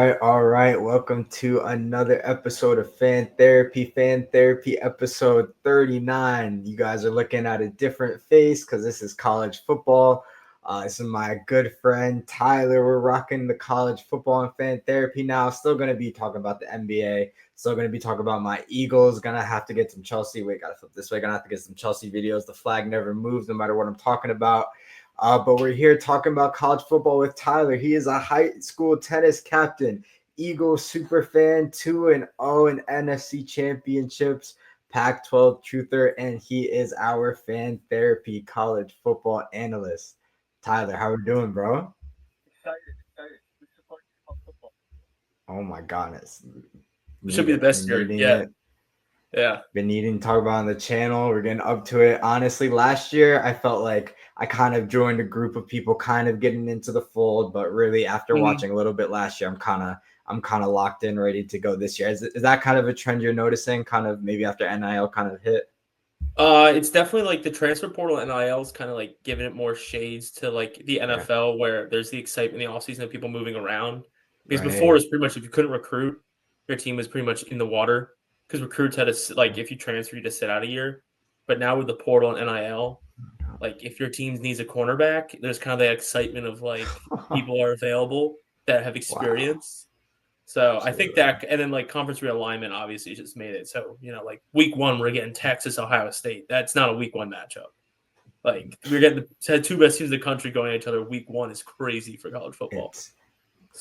All right. Welcome to another episode of Fan Therapy episode 39. You guys are looking at a different face because this is college football. This is my good friend Tyler. We're rocking the college football and fan therapy now. Still going to be talking about the NBA. Still going to be talking about my Eagles. Gonna have to get some Chelsea. Wait, gotta flip this way. Gonna have to get some Chelsea videos. The flag never moves no matter what I'm talking about. But we're here talking about college football with Tyler. He is a high school tennis captain, Eagles super fan, 2-0 in NFC championships, Pac-12 truther, and he is our fan therapy college football analyst. Tyler, how we doing, bro? Excited. We support college football. Oh my goodness. Should be the best year. Yeah. Been needing to talk about on the channel. We're getting up to it. Honestly, last year I felt like I kind of joined a group of people kind of getting into the fold, but really after watching a little bit last year, I'm kind of locked in, ready to go this year. Is that kind of a trend you're noticing? Kind of maybe after NIL kind of hit? It's definitely like the transfer portal NIL is kind of like giving it more shades to like the NFL where there's the excitement in the offseason of people moving around. Because before it's pretty much if you couldn't recruit, your team was pretty much in the water. Because recruits had to like if you transfer you to sit out a year. But now with the portal and NIL, like if your team needs a cornerback, there's kind of the excitement of like people are available that have experience. So I think that, and then like conference realignment obviously just made it so, like week 1, we're getting Texas, Ohio State. That's not a week 1 matchup. Like we're getting the two best teams in the country going at each other. Week 1 is crazy for college football.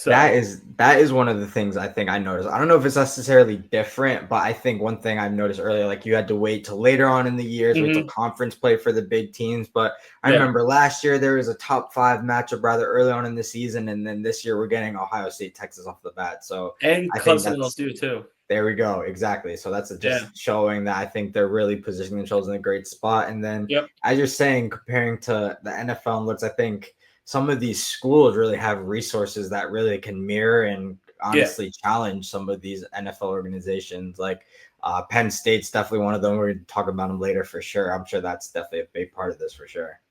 That is one of the things I think I noticed. I don't know if it's necessarily different, but I think one thing I've noticed earlier, like you had to wait till later on in the years, wait till conference play for the big teams. But I remember last year there was a top 5 matchup rather early on in the season, and then this year we're getting Ohio State, Texas off the bat. So and I Clemson think will do too. There we go. Exactly. So that's just showing that I think they're really positioning themselves in a great spot. And then as you're saying, comparing to the NFL looks, I think some of these schools really have resources that really can mirror and honestly challenge some of these NFL organizations. Like Penn State's definitely one of them. We're going to talk about them later for sure. I'm sure that's definitely a big part of this for sure.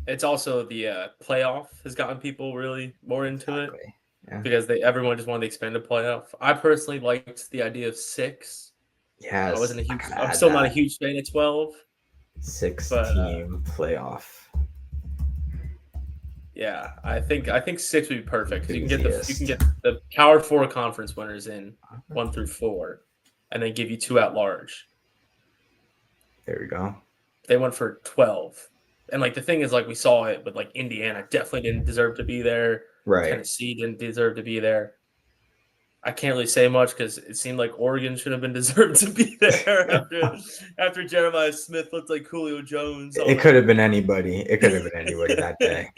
It's also the playoff has gotten people really more into it. Because everyone just wanted the expanded playoff. I personally liked the idea of 6. Yes, I'm still not a huge fan of 12. 6-team playoff. Yeah, I think 6 would be perfect because you can get the Power 4 conference winners in 1 through 4, and then give you 2 at large. There we go. They went for 12, and like the thing is, like we saw it with like Indiana definitely didn't deserve to be there. Right. Tennessee didn't deserve to be there. I can't really say much because it seemed like Oregon should have been deserved to be there after Jeremiah Smith looked like Julio Jones. It could have been anybody. It could have been anybody that day.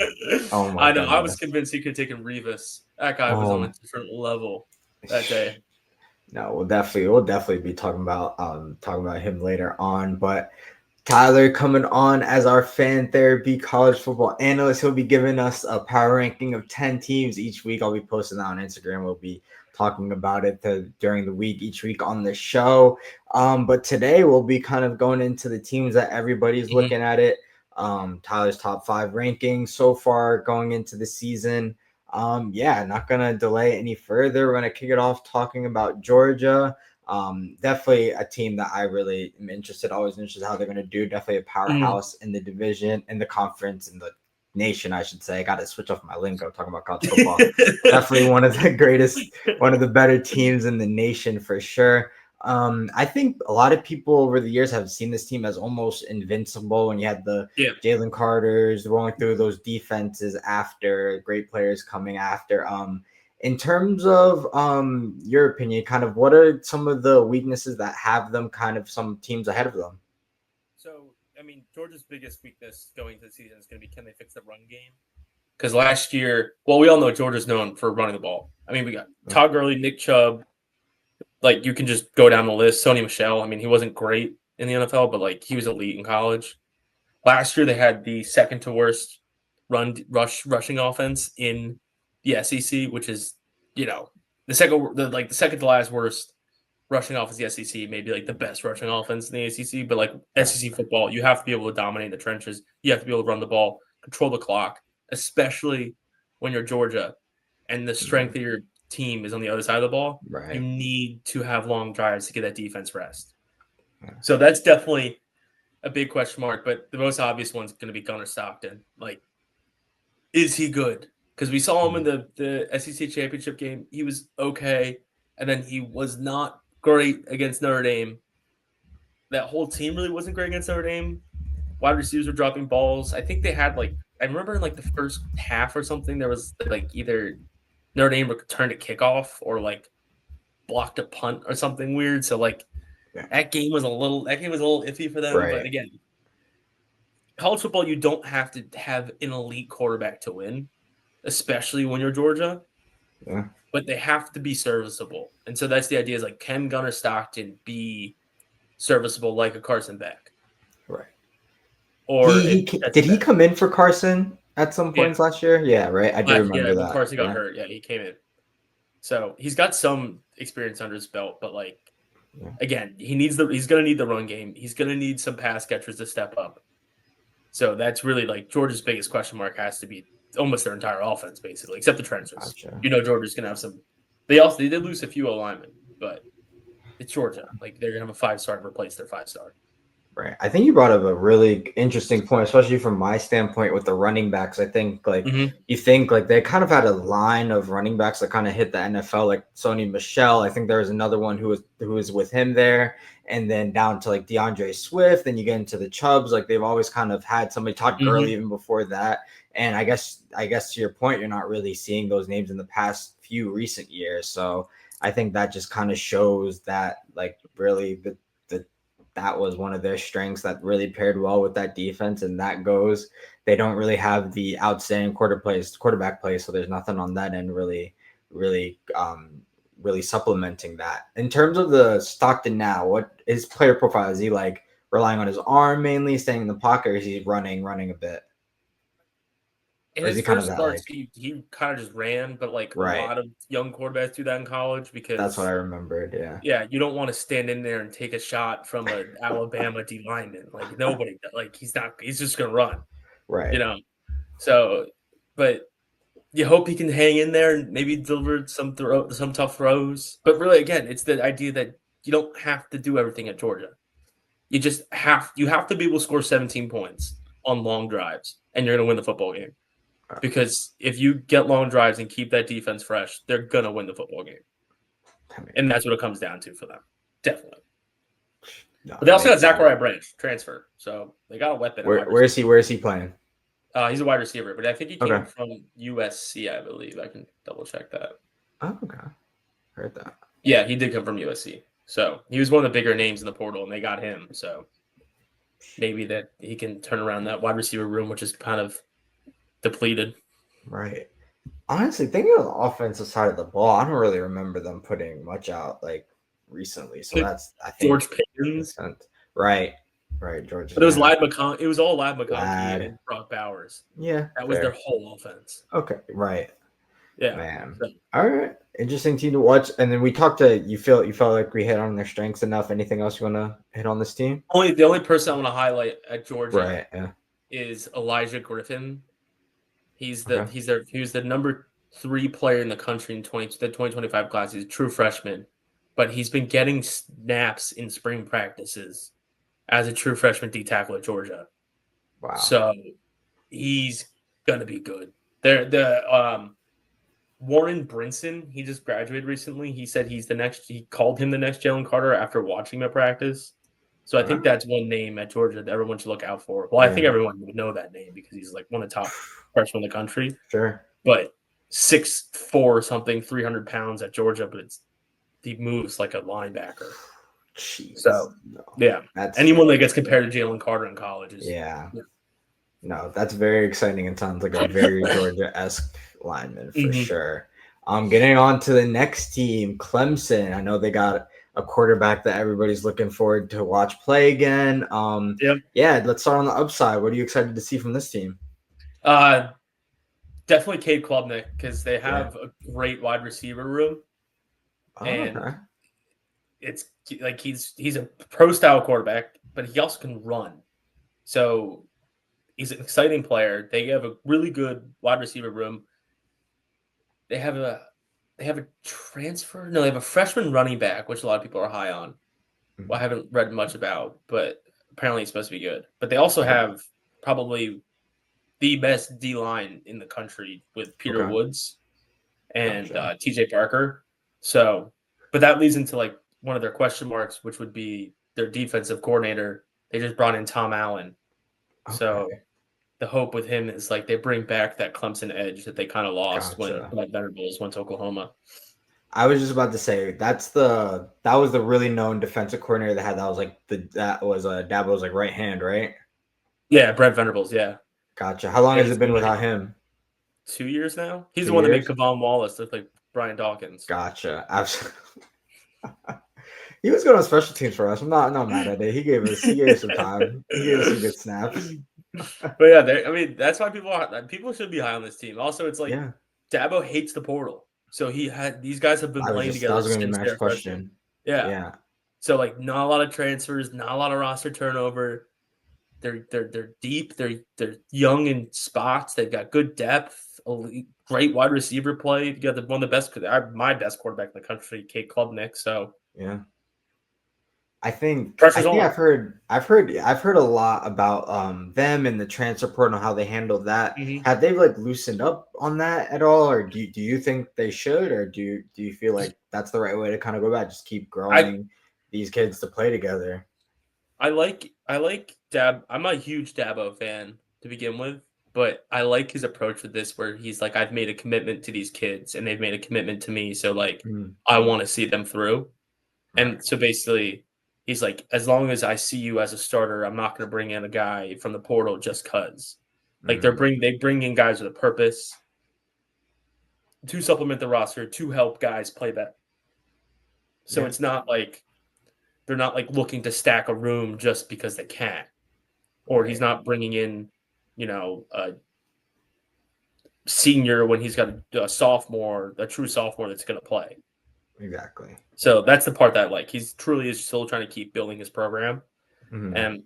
Oh my! I know. Goodness. I was convinced he could have taken Revis. That guy was on a different level that day. No, we'll definitely be talking about him later on. But Tyler coming on as our fan therapy college football analyst. He'll be giving us a power ranking of 10 teams each week. I'll be posting that on Instagram. We'll be talking about it during the week, each week on the show. But today we'll be kind of going into the teams that everybody's looking at it. Tyler's top 5 rankings so far going into the season. Not going to delay any further. We're going to kick it off talking about Georgia. Definitely a team that I really am always interested how they're going to do. Definitely a powerhouse in the division, in the conference, in the nation, I should say. I got to switch off my lingo talking about college football. Definitely one of the greatest, one of the better teams in the nation for sure. I think a lot of people over the years have seen this team as almost invincible when you had the Jalen Carters rolling through those defenses after great players coming after. In terms of your opinion, kind of what are some of the weaknesses that have them kind of some teams ahead of them? So, I mean, Georgia's biggest weakness going into the season is going to be can they fix the run game? Because last year, well, we all know Georgia's known for running the ball. I mean, we got Todd Gurley, Nick Chubb. Like, you can just go down the list. Sony Michel, I mean, he wasn't great in the NFL, but, like, he was elite in college. Last year, they had the second to worst rushing offense in the SEC, which is, the second to last worst rushing offense in the SEC, maybe like the best rushing offense in the ACC. But like SEC football, you have to be able to dominate the trenches. You have to be able to run the ball, control the clock, especially when you're Georgia. and the strength of your team is on the other side of the ball, you need to have long drives to get that defense rest. Yeah. So that's definitely a big question mark, but the most obvious one's going to be Gunnar Stockton. Like, is he good? Because we saw him in the SEC championship game. He was okay, and then he was not great against Notre Dame. That whole team really wasn't great against Notre Dame. Wide receivers were dropping balls. I think they had I remember in the first half or something, there was either Notre Dame returned a kickoff or blocked a punt or something weird. So that game was a little iffy for them. Right. But again, college football, you don't have to have an elite quarterback to win, especially when you're Georgia. Yeah. But they have to be serviceable. And so that's the idea is can Gunnar Stockton be serviceable like a Carson Beck? Right. Or did he come in for Carson at some points last year? Yeah, right. I do remember that. Carson got hurt. Yeah, he came in. So he's got some experience under his belt, but again, he's going to need the run game. He's going to need some pass catchers to step up. So that's really Georgia's biggest question mark has to be almost their entire offense, basically, except the transfers. Gotcha. Georgia's going to have some. They did lose a few alignment, but it's Georgia. They're going to have a 5-star to replace their 5-star. Right. I think you brought up a really interesting point, especially from my standpoint with the running backs. I think you think they kind of had a line of running backs that kind of hit the NFL, like Sony Michel. I think there was another one who was with him there, and then down to DeAndre Swift. Then you get into the Chubbs. They've always kind of had somebody. Todd Gurley even before that. And I guess to your point, you're not really seeing those names in the past few recent years. So I think that just kind of shows that really that was one of their strengths that really paired well with that defense. And that goes, they don't really have the outstanding quarterback play. So there's nothing on that end really supplementing that. In terms of the Stockton now, what his player profile, is he relying on his arm mainly, staying in the pocket, or is he running a bit? In his first starts, he kind of just ran, but a lot of young quarterbacks do that in college because that's what I remembered. Yeah. Yeah, you don't want to stand in there and take a shot from an Alabama D lineman. Nobody, he's just gonna run. Right. So, but you hope he can hang in there and maybe deliver some tough throws. But really, again, it's the idea that you don't have to do everything at Georgia. You just have to be able to score 17 points on long drives, and you're gonna win the football game. Because if you get long drives and keep that defense fresh, they're going to win the football game. And that's what it comes down to for them. Definitely. No, but they also got Zachariah Branch, transfer. So they got a weapon. Where is he playing? He's a wide receiver, but I think he came from USC, I believe. I can double check that. Oh, okay. Heard that. Yeah, he did come from USC. So he was one of the bigger names in the portal, and they got him. So maybe that he can turn around that wide receiver room, which is kind of depleted. Right. Honestly, thinking of the offensive side of the ball, I don't really remember them putting much out recently. So that's I think George Pickens. Right, George. But it was Ladd McConkey. It was all Ladd McConkey and Brock Bowers. Yeah, that was their whole offense. Okay, right. Yeah, man. So, all right, interesting team to watch. And then we talked to you. Felt like we hit on their strengths enough. Anything else you want to hit on this team? The only person I want to highlight at Georgia, right? Yeah. Is Elijah Griffin. He was the number 3 player in the country in the 2025 class. He's a true freshman, but he's been getting snaps in spring practices as a true freshman D tackle at Georgia. Wow! So he's gonna be good. Warren Brinson, he just graduated recently. He said he called him the next Jalen Carter after watching him at practice. So I think that's one name at Georgia that everyone should look out for. Well, I think everyone would know that name because he's one of the top freshmen in the country. Sure. But 6'4" something, 300 pounds at Georgia, but he moves like a linebacker. Jeez. So, yeah. Anyone that gets compared to Jalen Carter in college is. Yeah. No, that's very exciting. It sounds like a very Georgia-esque lineman for sure. Getting on to the next team, Clemson. I know they got a quarterback that everybody's looking forward to watch play again. Yeah, let's start on the upside. What are you excited to see from this team? Definitely Cade Klubnik because they have a great wide receiver room. And it's he's a pro style quarterback, but he also can run. So he's an exciting player. They have a really good wide receiver room. they have a transfer. No, they have a freshman running back, which a lot of people are high on. Well, I haven't read much about, but apparently it's supposed to be good. But they also have probably the best D line in the country with Peter Okay. Woods and Gotcha. TJ Parker. So, but that leads into like one of their question marks, which would be their defensive coordinator. They just brought in Tom Allen. Okay. So the hope with him is like they bring back that Clemson edge that they kind of lost when Gotcha. Venables went to Oklahoma. I was just about to say that was the really known defensive coordinator that was like Dabo's like right hand, right? Yeah, Brent Venables. Yeah, Gotcha. How long and has he's it been been like without him? 2 years now. He's Two the one that made years. Kavon Wallace look like Brian Dawkins. Gotcha. Absolutely. He was good on special teams for us. I'm not mad at it. He gave us some time. He gave us some good snaps. But yeah, I mean that's why people should be high on this team. Also, it's like Yeah. Dabo hates the portal, so these guys have been playing That together was gonna be since my next they're freshmen. question. Yeah, Yeah. so like not a lot of transfers, not a lot of roster turnover. They're deep. They're young in spots. They've got good depth. Great wide receiver play. You got one of the best. My best quarterback in the country, Kate Klubnik. So Yeah. I pressure's think on. I've heard a lot about them and the transfer portal and how they handled that. Mm-hmm. Have they like loosened up on that at all, or do you think they should, or do you feel like that's the right way to kind of go about? Just keep I growing these kids to play together. I like Dab. I'm a huge Dabo fan to begin with, but I like his approach with this, where he's like, I've made a commitment to these kids, and they've made a commitment to me. So like, I want to see them through. Right. And so basically, he's like, as long as I see you as a starter, I'm not going to bring in a guy from the portal just cause. Like they bring in guys with a purpose to supplement the roster to help guys play better. So Yeah. it's not like they're not like looking to stack a room just because they can, or he's Right. not bringing in, a senior when he's got a sophomore, a true sophomore that's going to play. Exactly. So that's the part that I like. He's truly is still trying to keep building his program. Mm-hmm. And,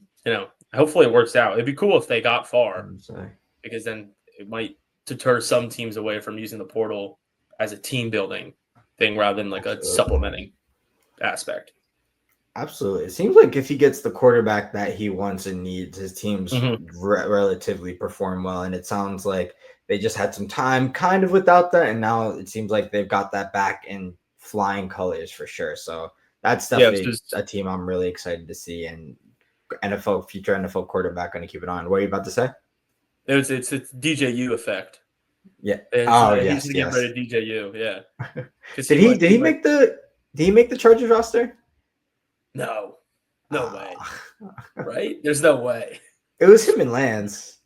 hopefully it works out. It'd be cool if they got far, So, because then it might deter some teams away from using the portal as a team building thing rather than like a absolutely. supplementing aspect. Absolutely. It seems like if he gets the quarterback that he wants and needs, his teams relatively perform well. And it sounds like they just had some time kind of without that. And now it seems like they've got that back in flying colors for sure. So that's definitely a team I'm really excited to see. And future NFL quarterback, going to keep it on. What are you about to say? It's DJU effect. Yeah. He's gonna get rid of DJU. Yeah. Did he make the Chargers roster? No way. Right? There's no way. It was him and Lance.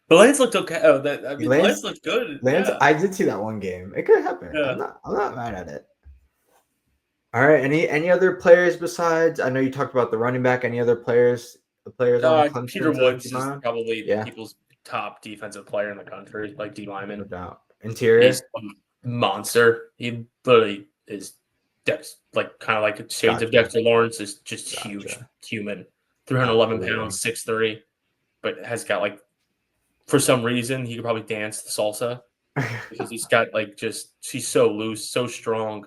But Lance looked okay. Lance looked good. Lance, yeah. I did see that one game. It could happen. Yeah. I'm not mad at it. All right. Any other players besides? I know you talked about the running back. Any other players? The players on Clemson. Peter Woods is on? probably people's top defensive player in the country, like D lineman. No doubt. Interior. He's a monster. He literally is like kind of like shades of Dexter Lawrence, is just huge human. 311 pounds, 6'3", but has got like, for some reason he could probably dance the salsa because he's got like he's so loose, so strong.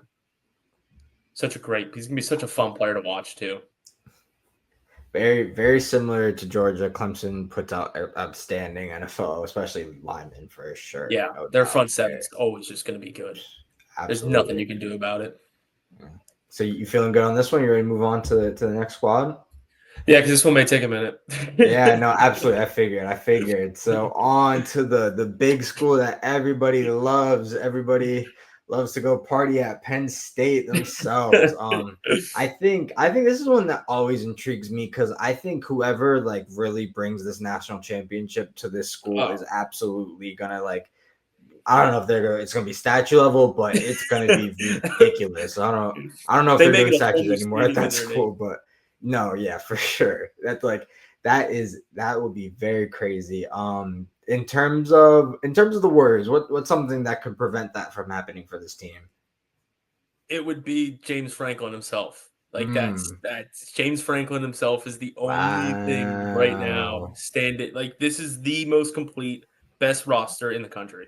He's gonna be such a fun player to watch too. Very, very similar to Georgia. Clemson puts out outstanding NFL, especially linemen for sure. Yeah, their front seven's always just going to be good. Absolutely. There's nothing you can do about it. So you feeling good on this one? You ready to move on to the next squad? Yeah, because this one may take a minute. Yeah, no, absolutely. I figured. So on to the big school that everybody loves. Everybody loves to go party at Penn State themselves. I think this is one that always intrigues me because I think whoever like really brings this national championship to this school is absolutely gonna like. I don't know if it's gonna be statue level, but it's gonna be ridiculous. I don't know if they're doing statues anymore at that school, but no, yeah, for sure. That's like that would be very crazy. In terms of the Warriors, what's something that could prevent that from happening for this team? It would be James Franklin himself. Like that's James Franklin himself is the only thing right now standing. Like this is the most complete, best roster in the country.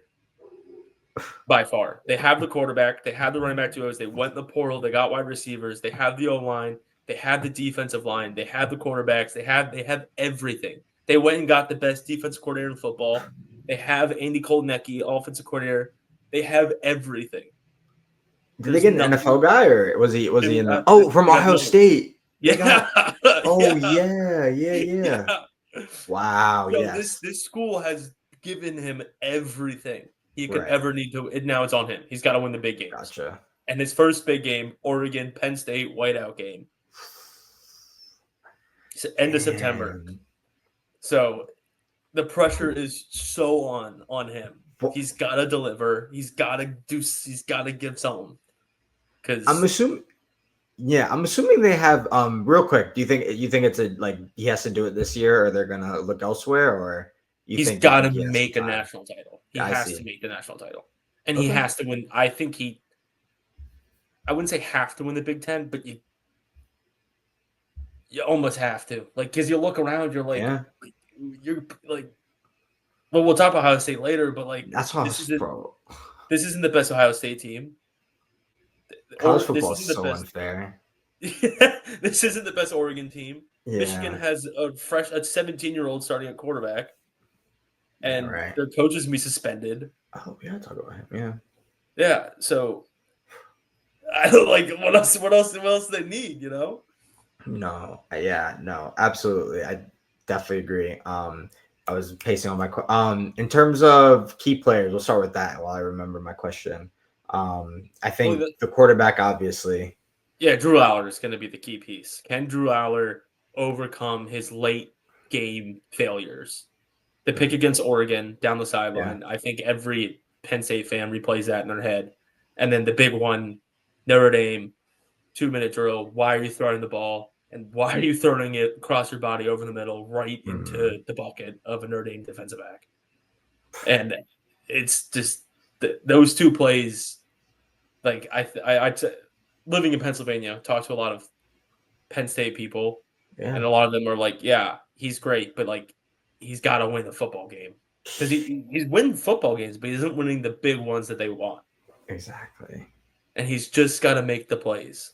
by far. They have the quarterback. They have the running back duos. They went in the portal. They got wide receivers. They have the O-line. They have the defensive line. They have the quarterbacks. They have everything. They went and got the best defensive coordinator in football. They have Andy Kolnecki, offensive coordinator. They have everything. Did they get an NFL guy, or was he in the from Ohio State? Yeah. Yeah. Wow. So Yes. this school has given him everything he could Right. ever need to. And now it's on him. He's got to win the big games. Gotcha. And his first big game, Oregon, Penn State, whiteout game. End of September. So the pressure is so on him. He's got to deliver. He's got to give something. Because I'm assuming they have real quick. Do you think it's he has to do it this year, or they're gonna look elsewhere, or he's got to make a national title. He has to make the national title, and he has to win. I think I wouldn't say have to win the Big Ten, but you almost have to. Because you look around, you're like, you're like. Well, we'll talk about Ohio State later, but that's how this isn't the best Ohio State team. College football is so unfair. This isn't the best Oregon team. Yeah. Michigan has a 17-year-old starting at quarterback, and their coach is going to be suspended. Oh, yeah, talk about him. Yeah. Yeah. So I don't what else do they need? No. Yeah. No. Absolutely. I definitely agree. I was pacing on my in terms of key players. We'll start with that while I remember my question. I think the quarterback, obviously. Yeah, Drew Aller is going to be the key piece. Can Drew Aller overcome his late game failures? The pick against Oregon down the sideline. Yeah. I think every Penn State fan replays that in their head. And then the big one, Notre Dame, 2-minute drill. Why are you throwing the ball? And why are you throwing it across your body over the middle right into the bucket of a Notre Dame defensive back? And it's just those two plays. Living in Pennsylvania, talked to a lot of Penn State people, and a lot of them are like, "Yeah, he's great, but he's got to win the football game because he's winning football games, but he isn't winning the big ones that they want." Exactly. And he's just got to make the plays.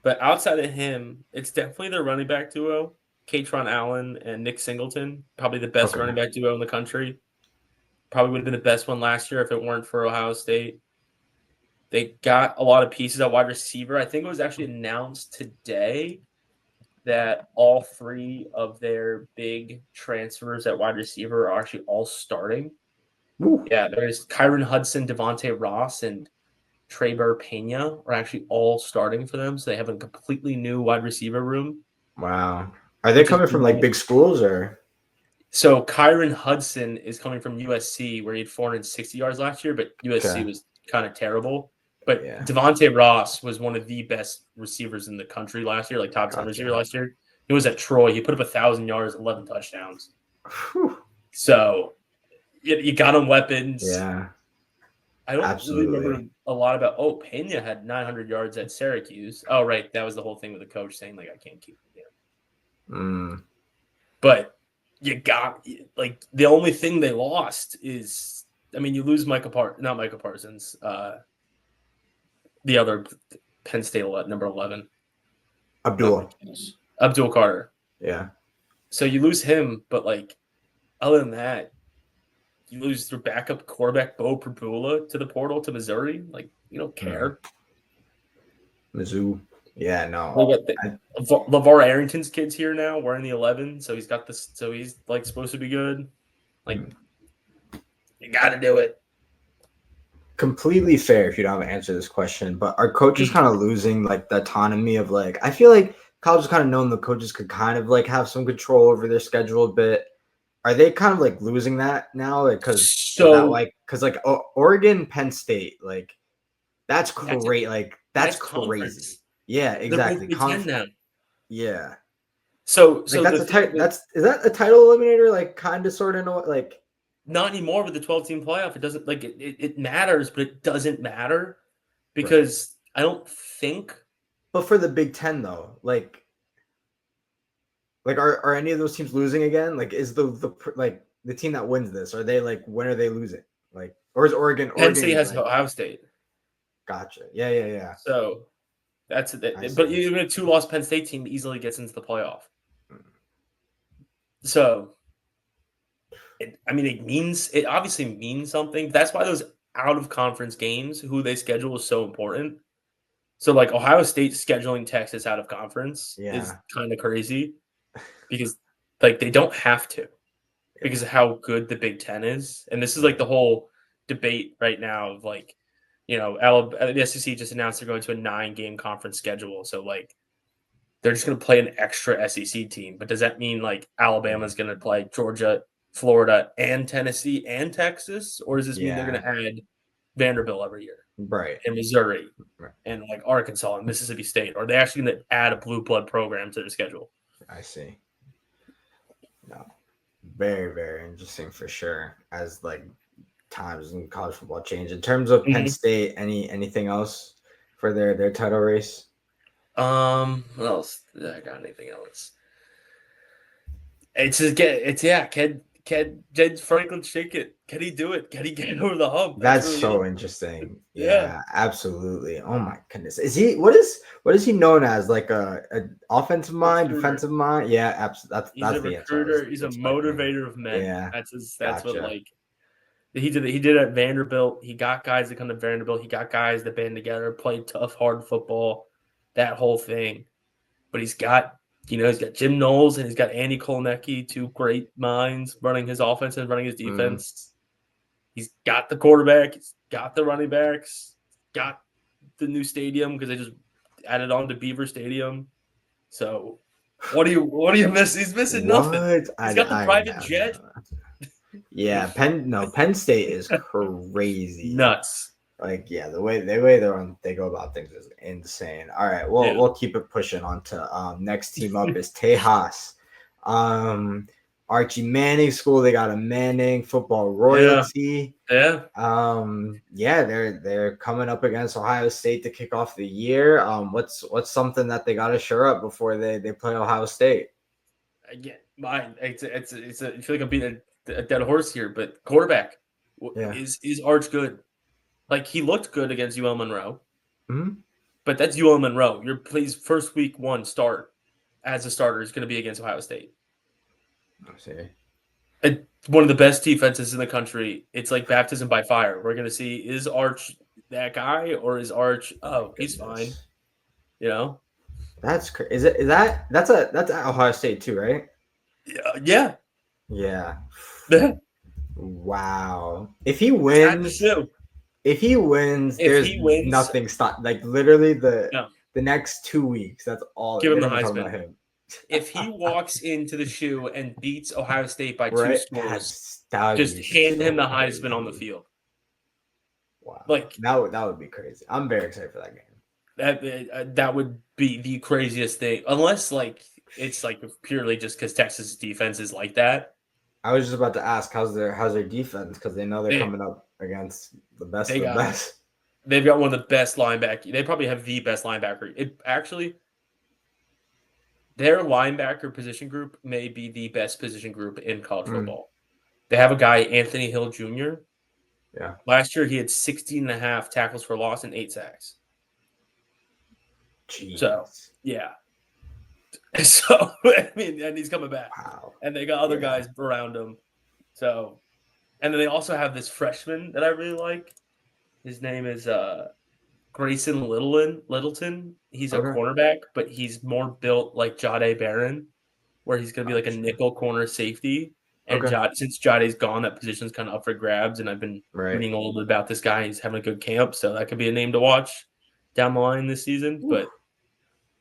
But outside of him, it's definitely their running back duo, Katron Allen and Nick Singleton, probably the best running back duo in the country. Probably would have been the best one last year if it weren't for Ohio State. They got a lot of pieces at wide receiver. I think it was actually announced today that all three of their big transfers at wide receiver are actually all starting. Ooh. Yeah, there's Kyron Hudson, Devontae Ross, and Treber Pena are actually all starting for them. So they have a completely new wide receiver room. Wow. Are they coming from big schools or? So Kyron Hudson is coming from USC where he had 460 yards last year, but USC was kind of terrible. But Devontae Ross was one of the best receivers in the country last year, top 10 receiver last year. He was at Troy. He put up 1,000 yards, 11 touchdowns. Whew. So you got him weapons. Yeah. I don't really remember a lot about. Oh, Pena had 900 yards at Syracuse. Oh, right, that was the whole thing with the coach saying I can't keep him. But you got the only thing they lost is you lose not Micah Parsons, the other Penn State number 11, Abdul Carter. Yeah. So you lose him, but other than that. You lose their backup quarterback, Bo Prabula, to the portal to Missouri. You don't care. Mizzou. Yeah, no. LeVar Arrington's kid's here now, wearing the 11, so he's got this. So he's supposed to be good. You got to do it. Completely fair if you don't have an answer to this question, but are coaches kind of losing the autonomy of I feel like college is kind of known the coaches could kind of have some control over their schedule a bit. Are they kind of losing that now? Because Oregon, Penn State, that's great. That's crazy. Conference. Yeah, exactly. Yeah. So is that a title eliminator? Kind of, sort of, not anymore with the 12-team playoff. It doesn't it matters, but it doesn't matter because I don't think. But for the Big Ten though, are any of those teams losing again? Is the team that wins this? Are they when are they losing? Or is Oregon? Penn State Oregon has like Ohio State. gotcha. Yeah. So that's it. I But see. even a 2-loss Penn State team easily gets into the playoff. Mm. So it obviously means something. That's why those out of conference games, who they schedule, is so important. So like Ohio State scheduling Texas out of conference is Yeah. kind of crazy because like they don't have to because Yeah. of how good the Big Ten is. And this is like the whole debate right now of like, the SEC just announced they're going to a 9-game conference schedule. So like they're just going to play an extra SEC team. But does that mean like Alabama's going to play Georgia, Florida, and Tennessee and Texas? Or does this mean they're going to add Vanderbilt every year Right. and Missouri Right. and like Arkansas and Mississippi State? Or are they actually going to add a blue blood program to their schedule? I see. No. Very, very interesting for sure. As like times in college football change. In terms of Penn State, anything else for their title race? What else? Did I got anything else? Can James Franklin shake it? Can he do it? Can he get over the hump? That's really so it. interesting. Yeah. Yeah, absolutely. Oh my goodness. Is he what is he known as? Like a offensive mind, Recruiter. defensive mind? Yeah, absolutely. He's a recruiter. He's a motivator of men. Yeah. That's what like he did at Vanderbilt. He got guys that come to Vanderbilt. He got guys that band together, played tough, hard football, that whole thing. But he's got Jim Knowles and he's got Andy Kolnecki, two great minds running his offense and running his defense. He's got the quarterback. He's got the running backs. Got the new stadium because they just added on to Beaver Stadium. So what do you miss? He's missing nothing. He's got the private jet. Yeah, Penn State is crazy. Nuts. Like, yeah, the way they go about things is insane. All right, we'll keep it pushing on to next team up is Tejas. Archie Manning school. They got a Manning football royalty. Yeah. They're coming up against Ohio State to kick off the year. What's something that they got to shore up before they play Ohio State? Again, I feel like I'm beating a dead horse here, but quarterback is Arch good? Like he looked good against UL Monroe, but that's UL Monroe. Your plays first week 1 start as a starter is going to be against Ohio State. I see. One of the best defenses in the country. It's like baptism by fire. We're going to see, is Arch that guy or is Arch? Oh, he's fine. That's crazy. That's at Ohio State too, right? Yeah. Yeah. Wow. If he wins, there's nothing stop. Like literally the next 2 weeks. That's all. Give him the Heisman. If he walks into the shoe and beats Ohio State by 2 scores, just hand him the Heisman on the field. Wow. Like that would be crazy. I'm very excited for that game. That would be the craziest thing. Unless like it's like purely just because Texas defense is like that. I was just about to ask how's their defense because they know they're coming up against the best of the best. They've got one of the best linebackers. They probably have the best linebacker. Their linebacker position group may be the best position group in college football. They have a guy, Anthony Hill Jr. Yeah. Last year, he had 16.5 tackles for loss and 8 sacks. Jeez. So, yeah. So, I mean, and he's coming back. Wow. And they got other guys around him. So, and then they also have this freshman that I really like. His name is Grayson Littleton. He's a cornerback, but he's more built like Jahdae Barron, where he's going to be like a nickel corner safety. And since Jahdae's gone, that position's kind of up for grabs. And I've been reading a little bit about this guy. He's having a good camp, so that could be a name to watch down the line this season. Ooh. But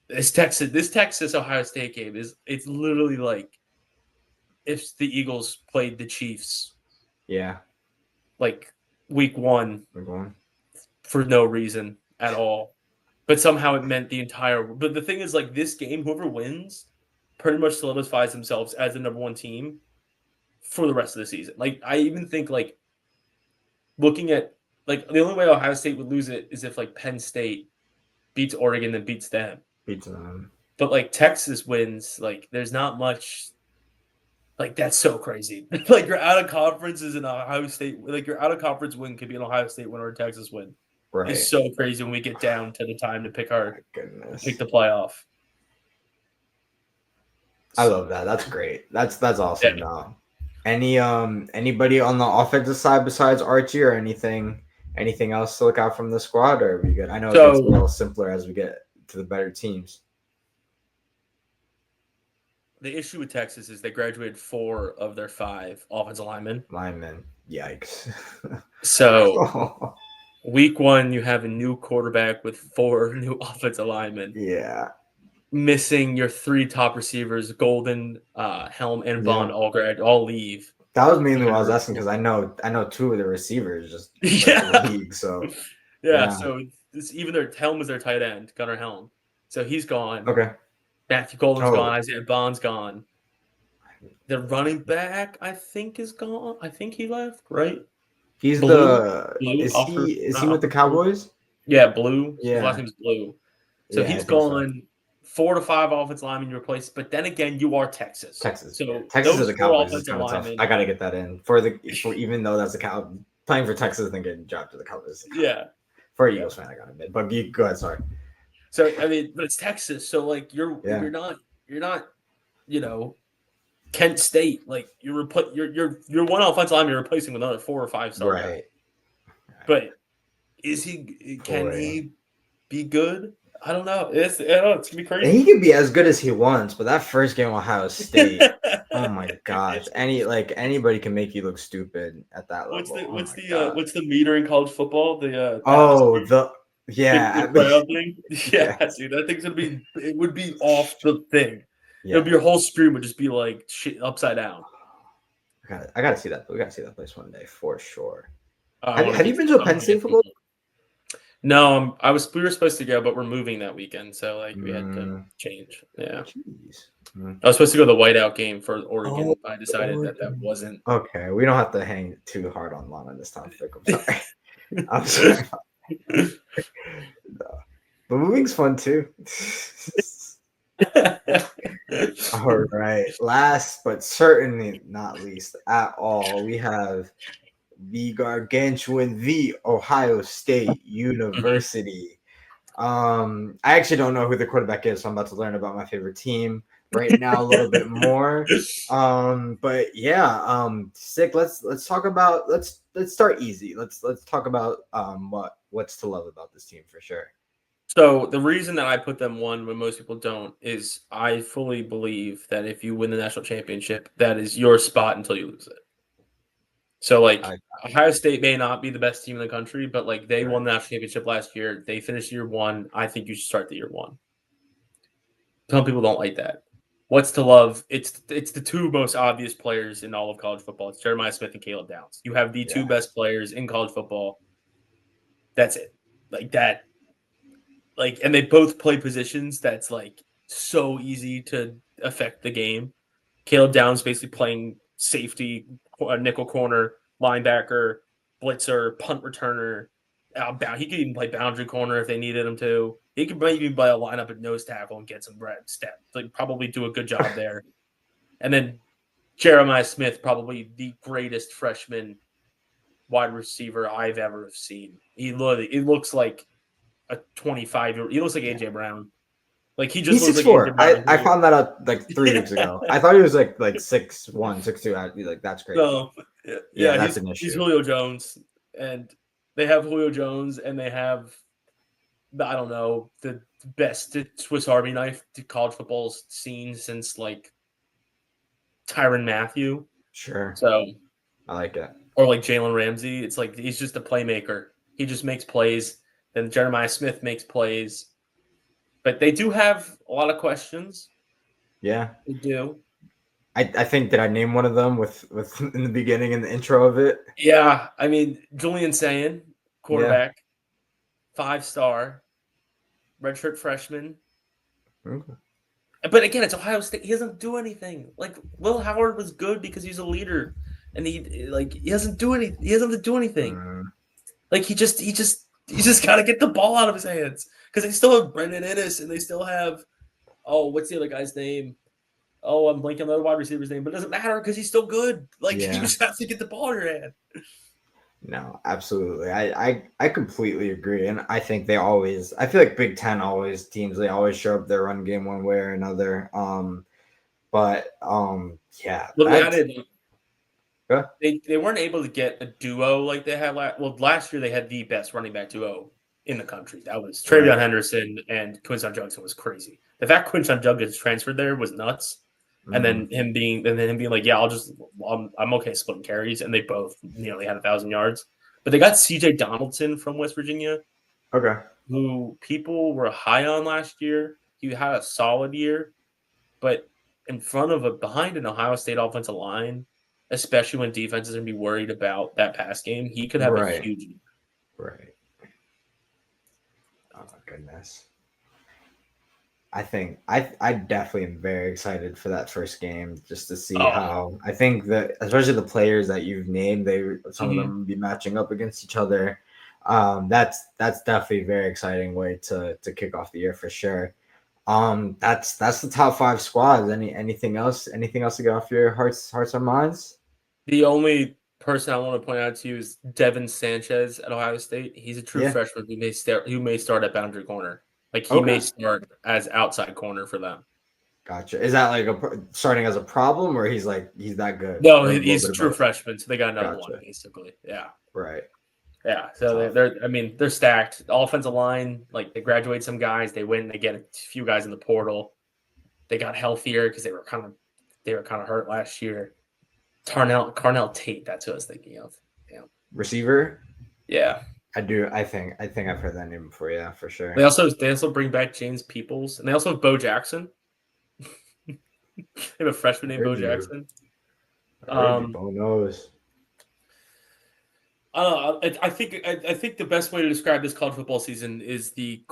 this Texas Ohio State game it's literally like if the Eagles played the Chiefs. Yeah. Like week 1 for no reason at all. But somehow it meant the entire. But the thing is, like, this game, whoever wins pretty much solidifies themselves as the number 1 team for the rest of the season. Like, I even think, like, looking at, like, the only way Ohio State would lose it is if, like, Penn State beats Oregon and beats them. Beats them. But, like, Texas wins, like, there's not much Like, that's so crazy. Like, your out of conference is an Ohio State. Like, your out of conference win could be an Ohio State win or a Texas win. Right. It's so crazy when we get down to the time to pick the playoff. I love that. That's great. That's awesome. Yeah. Now, anybody on the offensive side besides Archie or anything else to look out from the squad, or are we good? I know it gets a little simpler as we get to the better teams. The issue with Texas is they graduated 4 of their 5 offensive linemen. Yikes. So week 1, you have a new quarterback with 4 new offensive linemen. Yeah. Missing your 3 top receivers, Golden, Helm, and Bond all leave. That was mainly what I was asking because I know 2 of the receivers just the league. So so even Helm is their tight end, Gunnar Helm. So he's gone. Okay. Matthew Golden's gone. Isaiah Bond's gone. The running back, I think, is gone. I think he left, right? He's Blue? Is he with the Cowboys? Yeah, Blue. Yeah. His last name's Blue. So he's gone. 4 to 5 offensive linemen you replace, but then again, you are Texas. So Texas is the Cowboys is kind of tough. I gotta get that in for even though that's the playing for Texas and getting dropped to the Cowboys. Yeah. For a Eagles fan, I gotta admit. But go ahead, sorry. So I mean, but it's Texas, so like you're not, Kent State. Like you're one offensive lineman you're replacing with another 4 or 5 star guy. Right. But can he be good? I don't know. It's gonna be crazy. He can be as good as he wants, but that first game Ohio State, oh my gosh! Anybody can make you look stupid at that level. What's the meter in college football? Thing. Dude, that thing's gonna be. It would be off the thing. Yeah. Your whole screen would just be like shit upside down. I gotta see that. We gotta see that place one day for sure. Have you been to a Penn State football? No, we were supposed to go, but we're moving that weekend, so we had to change. Yeah, I was supposed to go to the whiteout game for Oregon, but I decided that wasn't. Okay, we don't have to hang too hard on Lana this time. I'm sorry. No. But moving's fun too. All right. Last but certainly not least at all, we have the gargantuan, the Ohio State University. I actually don't know who the quarterback is, so I'm about to learn about my favorite team right now a little bit more. But yeah, Sick. Let's talk about let's start easy. Let's talk about what's to love about this team for sure. So the reason that I put them 1 when most people don't is I fully believe that if you win the national championship, that is your spot until you lose it. So, Ohio State may not be the best team in the country, but, they won the national championship last year. They finished year 1. I think you should start the year 1. Some people don't like that. What's to love? It's the 2 most obvious players in all of college football. It's Jeremiah Smith and Caleb Downs. You have the 2 best players in college football. That's it. And they both play positions that's, so easy to affect the game. Caleb Downs basically playing safety, nickel corner, linebacker, blitzer, punt returner, outbound. He could even play boundary corner if they needed him to. He could even play a lineup at nose tackle and get some step. Probably do a good job there. And then Jeremiah Smith, probably the greatest freshman wide receiver I've ever seen. He looks like a 25-year-old. He looks like AJ Brown. He just looks 6'4". I found that out 3 weeks ago. I thought he was 6'1", 6'2". That's crazy. No, that's an issue. He's Julio Jones, and they have Julio Jones, and they have I don't know the best Swiss Army knife college football's seen since Tyrann Mathieu. Sure. So I like it. Or Jalen Ramsey. It's he's just a playmaker. He just makes plays. Then Jeremiah Smith makes plays. But they do have a lot of questions. Yeah. They do. I think that I named one of them with in the beginning in the intro of it. Yeah. I mean, Julian Sayin, quarterback, 5-star, redshirt freshman. Okay. But again, it's Ohio State. He doesn't do anything. Will Howard was good because he's a leader. And he doesn't do anything. He doesn't have to do anything. He just got to get the ball out of his hands. Because they still have Brendan Ennis and they still have, what's the other guy's name? oh, I'm blanking on the wide receiver's name, but it doesn't matter because he's still good. Like you just have to get the ball in your hand. No, absolutely. I completely agree. And I think I feel like Big Ten they always show up their run game one way or another. Yeah. Well, they weren't able to get a duo like they had last year. They had the best running back duo in the country. That was Travion Henderson and Quinshon Judkins was crazy. The fact Quinshon Judkins transferred there was nuts. And then him being like, yeah, I'm okay splitting carries, and they both nearly had 1,000 yards. But they got C.J. Donaldson from West Virginia, who people were high on last year. He had a solid year, but behind an Ohio State offensive line, especially when defenses are going to be worried about that pass game, he could have a huge year. Right. Oh, goodness. I think I definitely am very excited for that first game just to see how I think that especially the players that you've named, some of them will be matching up against each other. That's definitely a very exciting way to kick off the year for sure. That's the top 5 squads. Anything else to get off your hearts or minds? The only person I want to point out to you is Devin Sanchez at Ohio State. He's a true freshman who may start at boundary corner. Like he may start as outside corner for them. Gotcha. Is that like starting as a problem, or he's that good? No, he's a true freshman, so they got another one basically. Yeah. Right. Yeah. So they're stacked. The offensive line, like they graduate some guys, they win, they get a few guys in the portal. They got healthier because they were kind of hurt last year. Carnell Tate, that's who I was thinking of. Yeah. Receiver? Yeah. I do. I think I've heard that name before. Yeah, for sure. They also bring back James Peoples, and they also have Bo Jackson. They have a freshman named Bo Jackson. Bo knows. I think the best way to describe this college football season is the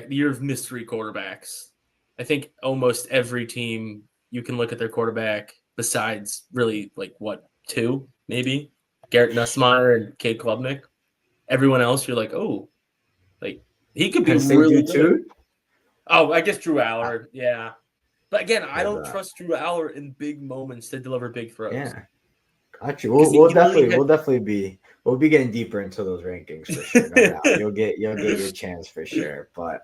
year of mystery quarterbacks. I think almost every team you can look at their quarterback besides really like 2 maybe Garrett Nussmeier and Cade Klubnik. Everyone else, you're like, oh, like he could be really good. Too? Oh, I guess Drew Aller, yeah. But again, I don't trust Drew Aller in big moments to deliver big throws. Yeah, got you. We'll definitely be getting deeper into those rankings for sure. No doubt. You'll get your chance for sure. But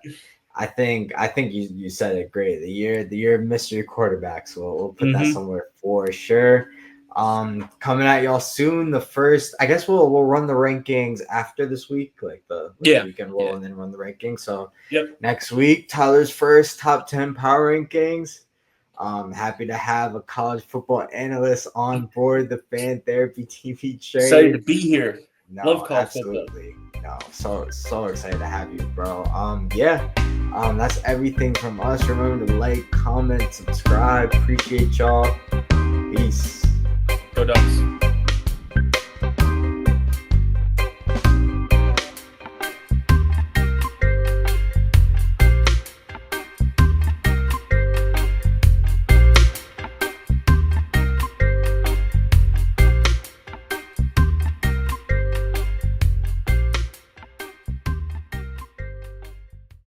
I think you said it great. The year of mystery quarterbacks. We'll put that somewhere for sure. Coming at y'all soon. The first, I guess we'll run the rankings after this week, like the weekend roll, and then run the rankings. So next week, Tyler's first top 10 power rankings. Happy to have a college football analyst on board the Fan Therapy TV train. Excited to be here. No, love college absolutely. Football. No, so excited to have you, bro. That's everything from us. Remember to like, comment, subscribe. Appreciate y'all. Peace. Go Ducks.